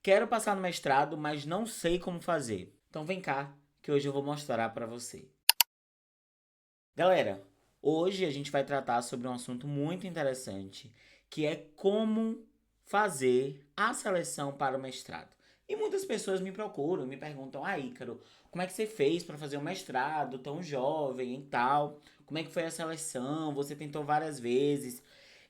Quero passar no mestrado, mas não sei como fazer. Então vem cá, que hoje eu vou mostrar para você. Galera, hoje a gente vai tratar sobre um assunto muito interessante, que é como fazer a seleção para o mestrado. E muitas pessoas me procuram, me perguntam: "Ah, Ícaro, como é que você fez para fazer o mestrado tão jovem e tal? Como é que foi a seleção? Você tentou várias vezes?"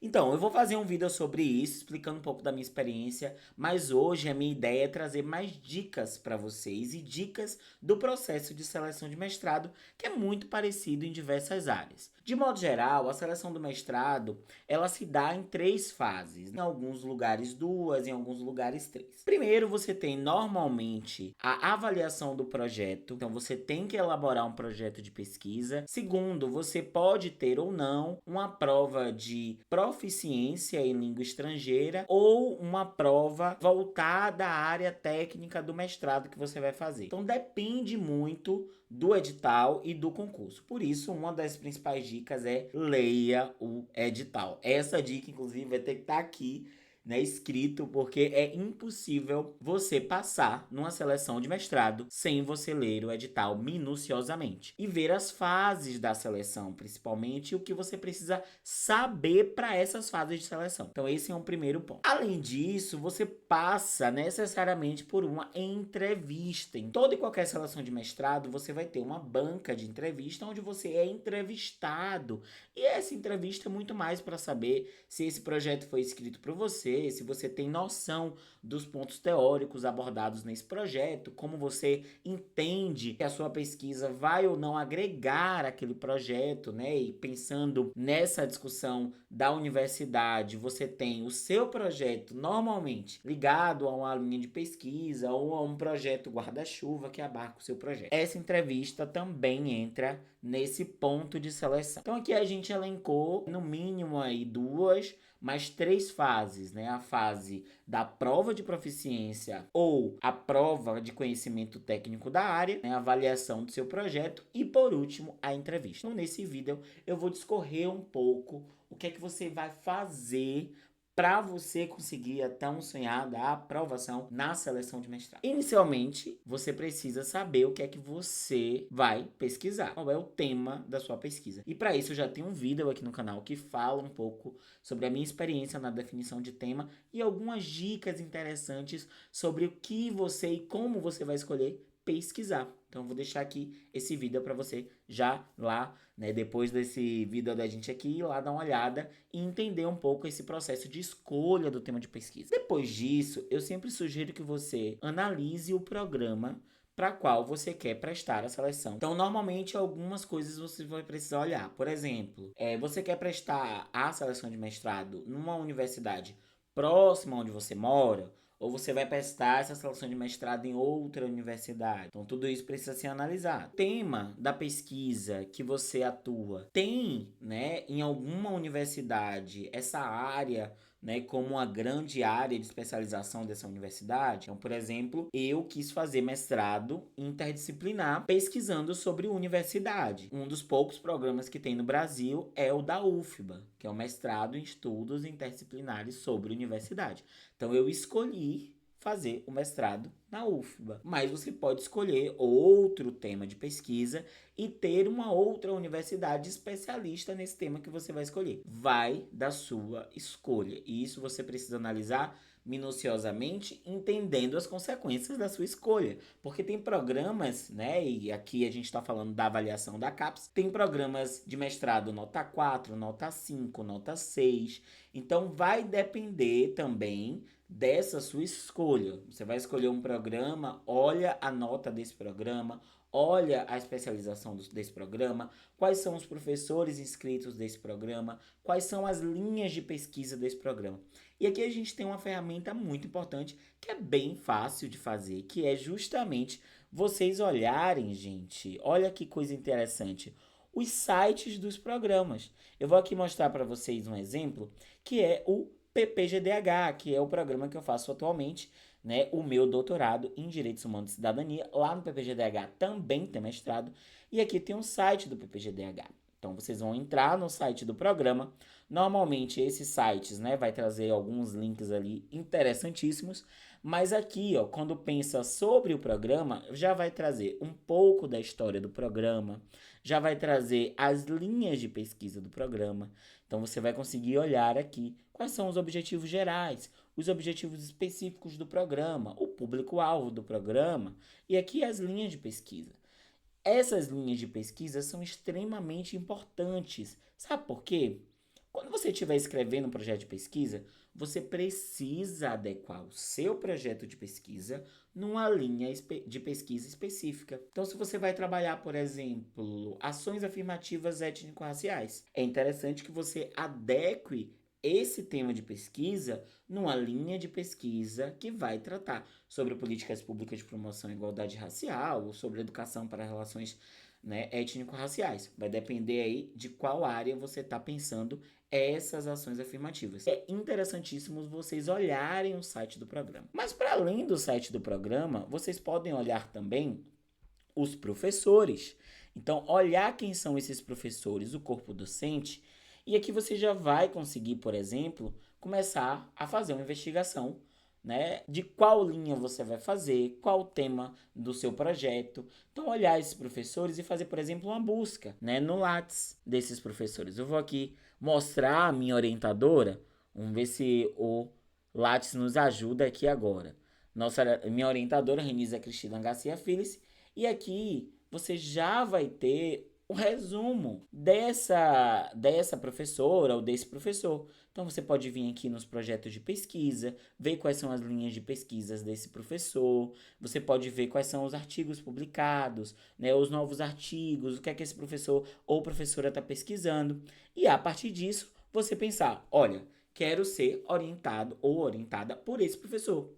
Então, eu vou fazer um vídeo sobre isso, explicando um pouco da minha experiência, mas hoje a minha ideia é trazer mais dicas para vocês e dicas do processo de seleção de mestrado, que é muito parecido em diversas áreas. De modo geral, a seleção do mestrado, ela se dá em três fases, em alguns lugares duas, em alguns lugares três. Primeiro, você tem normalmente a avaliação do projeto, então você tem que elaborar um projeto de pesquisa. Segundo, você pode ter ou não uma prova de proficiência em língua estrangeira ou uma prova voltada à área técnica do mestrado que você vai fazer. Então depende muito do edital e do concurso. Por isso, uma das principais dicas é leia o edital. Essa dica, inclusive, vai ter que estar aqui, né, escrito, porque é impossível você passar numa seleção de mestrado sem você ler o edital minuciosamente e ver as fases da seleção, principalmente o que você precisa saber para essas fases de seleção. Então esse é um primeiro ponto. Além disso, você passa necessariamente por uma entrevista. Em toda e qualquer seleção de mestrado, você vai ter uma banca de entrevista onde você é entrevistado. E essa entrevista é muito mais para saber se esse projeto foi escrito por você, se você tem noção dos pontos teóricos abordados nesse projeto, como você entende que a sua pesquisa vai ou não agregar aquele projeto, né? E pensando nessa discussão da universidade, você tem o seu projeto normalmente ligado a uma linha de pesquisa ou a um projeto guarda-chuva que abarca o seu projeto. Essa entrevista também entra nesse ponto de seleção. Então aqui a gente elencou no mínimo aí duas, mais três fases, né? A fase da prova de proficiência ou a prova de conhecimento técnico da área, né? A avaliação do seu projeto e, por último, a entrevista. Então, nesse vídeo, eu vou discorrer um pouco o que é que você vai fazer para você conseguir a tão sonhada aprovação na seleção de mestrado. Inicialmente, você precisa saber o que é que você vai pesquisar, qual é o tema da sua pesquisa. E para isso eu já tenho um vídeo aqui no canal que fala um pouco sobre a minha experiência na definição de tema e algumas dicas interessantes sobre o que você e como você vai escolher pesquisar. Então eu vou deixar aqui esse vídeo para você já lá, né, depois desse vídeo da gente aqui, ir lá dar uma olhada e entender um pouco esse processo de escolha do tema de pesquisa. Depois disso, eu sempre sugiro que você analise o programa para qual você quer prestar a seleção. Então, normalmente, algumas coisas você vai precisar olhar. Por exemplo, você quer prestar a seleção de mestrado numa universidade próxima onde você mora, ou você vai prestar essa seleção de mestrado em outra universidade. Então, tudo isso precisa ser analisado. O tema da pesquisa que você atua tem, né, em alguma universidade essa área, né, como uma grande área de especialização dessa universidade. Então, por exemplo, eu quis fazer mestrado interdisciplinar pesquisando sobre universidade. Um dos poucos programas que tem no Brasil é o da UFBA, que é o mestrado em estudos interdisciplinares sobre universidade. Então, eu escolhi fazer o mestrado na UFBA, mas você pode escolher outro tema de pesquisa e ter uma outra universidade especialista nesse tema que você vai escolher. Vai da sua escolha. E isso você precisa analisar minuciosamente, entendendo as consequências da sua escolha. Porque tem programas, né? E aqui a gente está falando da avaliação da CAPES, tem programas de mestrado nota 4, nota 5, nota 6. Então vai depender também dessa sua escolha. Você vai escolher um programa, olha a nota desse programa, olha a especialização desse programa, quais são os professores inscritos desse programa, quais são as linhas de pesquisa desse programa. E aqui a gente tem uma ferramenta muito importante que é bem fácil de fazer, que é justamente vocês olharem, gente, olha que coisa interessante, os sites dos programas. Eu vou aqui mostrar para vocês um exemplo, que é o PPGDH, que é o programa que eu faço atualmente, né, o meu doutorado em Direitos Humanos e Cidadania. Lá no PPGDH também tem mestrado. E aqui tem um site do PPGDH. Então, vocês vão entrar no site do programa. Normalmente, esses sites, né, vai trazer alguns links ali interessantíssimos. Mas aqui, ó, quando pensa sobre o programa, já vai trazer um pouco da história do programa, já vai trazer as linhas de pesquisa do programa. Então você vai conseguir olhar aqui quais são os objetivos gerais, os objetivos específicos do programa, o público-alvo do programa e aqui as linhas de pesquisa. Essas linhas de pesquisa são extremamente importantes. Sabe por quê? Quando você estiver escrevendo um projeto de pesquisa, você precisa adequar o seu projeto de pesquisa numa linha de pesquisa específica. Então, se você vai trabalhar, por exemplo, ações afirmativas étnico-raciais, é interessante que você adeque esse tema de pesquisa numa linha de pesquisa que vai tratar sobre políticas públicas de promoção à igualdade racial ou sobre educação para relações, né, étnico-raciais. Vai depender aí de qual área você está pensando essas ações afirmativas. É interessantíssimo vocês olharem o site do programa. Mas para além do site do programa, vocês podem olhar também os professores. Então, olhar quem são esses professores, o corpo docente, e aqui você já vai conseguir, por exemplo, começar a fazer uma investigação, né, de qual linha você vai fazer, qual o tema do seu projeto. Então, olhar esses professores e fazer, por exemplo, uma busca, né, no Lattes desses professores. Eu vou aqui mostrar a minha orientadora, vamos ver se o Lattes nos ajuda aqui agora. Minha orientadora, Renisa Cristina Garcia Filhos, e aqui você já vai ter o resumo dessa professora ou desse professor. Então você pode vir aqui nos projetos de pesquisa, ver quais são as linhas de pesquisas desse professor, você pode ver quais são os artigos publicados, né, os novos artigos, o que é que esse professor ou professora está pesquisando. E a partir disso, você pensar, olha, quero ser orientado ou orientada por esse professor.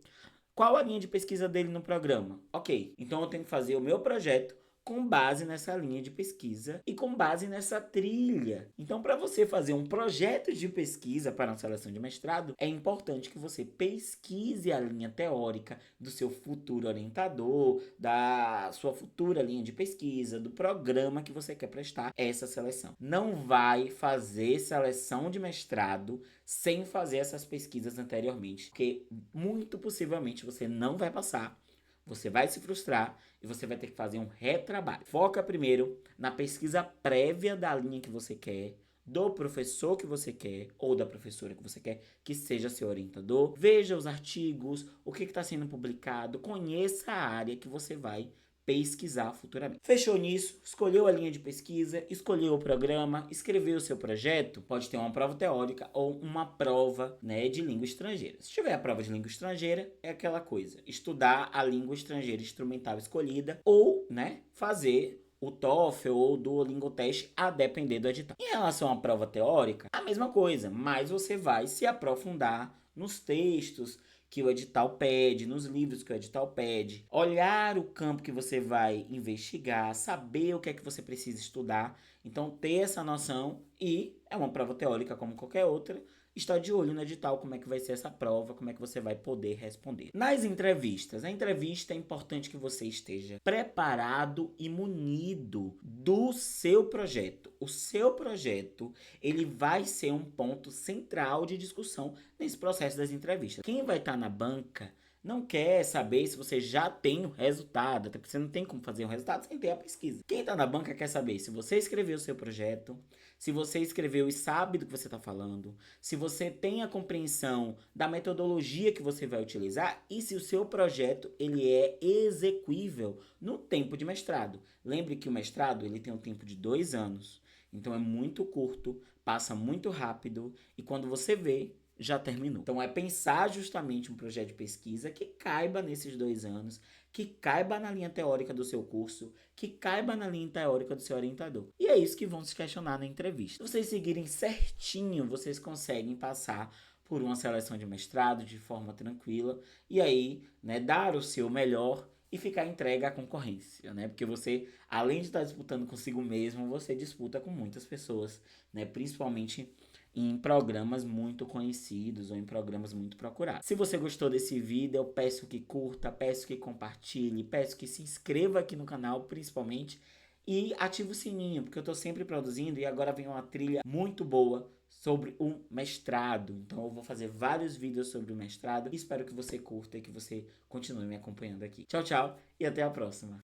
Qual a linha de pesquisa dele no programa? Ok, então eu tenho que fazer o meu projeto com base nessa linha de pesquisa e com base nessa trilha. Então, para você fazer um projeto de pesquisa para uma seleção de mestrado, é importante que você pesquise a linha teórica do seu futuro orientador, da sua futura linha de pesquisa, do programa que você quer prestar essa seleção. Não vai fazer seleção de mestrado sem fazer essas pesquisas anteriormente, porque muito possivelmente você não vai passar, você vai se frustrar e você vai ter que fazer um retrabalho. Foca primeiro na pesquisa prévia da linha que você quer, do professor que você quer ou da professora que você quer que seja seu orientador. Veja os artigos, o que está sendo publicado, conheça a área que você vai pesquisar futuramente. Fechou nisso? Escolheu a linha de pesquisa, escolheu o programa, escreveu o seu projeto, pode ter uma prova teórica ou uma prova, né, de língua estrangeira. Se tiver a prova de língua estrangeira, é aquela coisa, estudar a língua estrangeira instrumental escolhida ou, né, fazer o TOEFL ou o Duolingo Test, a depender do edital. Em relação à prova teórica, a mesma coisa, mas você vai se aprofundar nos textos que o edital pede, nos livros que o edital pede, olhar o campo que você vai investigar, saber o que é que você precisa estudar, então ter essa noção e é uma prova teórica como qualquer outra, estar de olho no edital, como é que vai ser essa prova, como é que você vai poder responder. Nas entrevistas, a entrevista é importante que você esteja preparado e munido do seu projeto. O seu projeto, ele vai ser um ponto central de discussão nesse processo das entrevistas. Quem vai estar na banca não quer saber se você já tem o resultado, até porque você não tem como fazer o resultado sem ter a pesquisa. Quem está na banca quer saber se você escreveu o seu projeto, se você escreveu e sabe do que você está falando, se você tem a compreensão da metodologia que você vai utilizar e se o seu projeto ele é execuível no tempo de mestrado. Lembre que o mestrado ele tem um tempo de 2 anos, então é muito curto, passa muito rápido e quando você vê, já terminou. Então é pensar justamente um projeto de pesquisa que caiba nesses 2 anos, que caiba na linha teórica do seu curso, que caiba na linha teórica do seu orientador. E é isso que vão se questionar na entrevista. Se vocês seguirem certinho, vocês conseguem passar por uma seleção de mestrado de forma tranquila e aí, né, dar o seu melhor e ficar entregue à concorrência, né? Porque você, além de estar disputando consigo mesmo, você disputa com muitas pessoas, né? Principalmente em programas muito conhecidos ou em programas muito procurados. Se você gostou desse vídeo, eu peço que curta, peço que compartilhe, peço que se inscreva aqui no canal, principalmente, e ative o sininho, porque eu tô sempre produzindo e agora vem uma trilha muito boa sobre o mestrado. Então eu vou fazer vários vídeos sobre o mestrado. Espero que você curta e que você continue me acompanhando aqui. Tchau, tchau e até a próxima.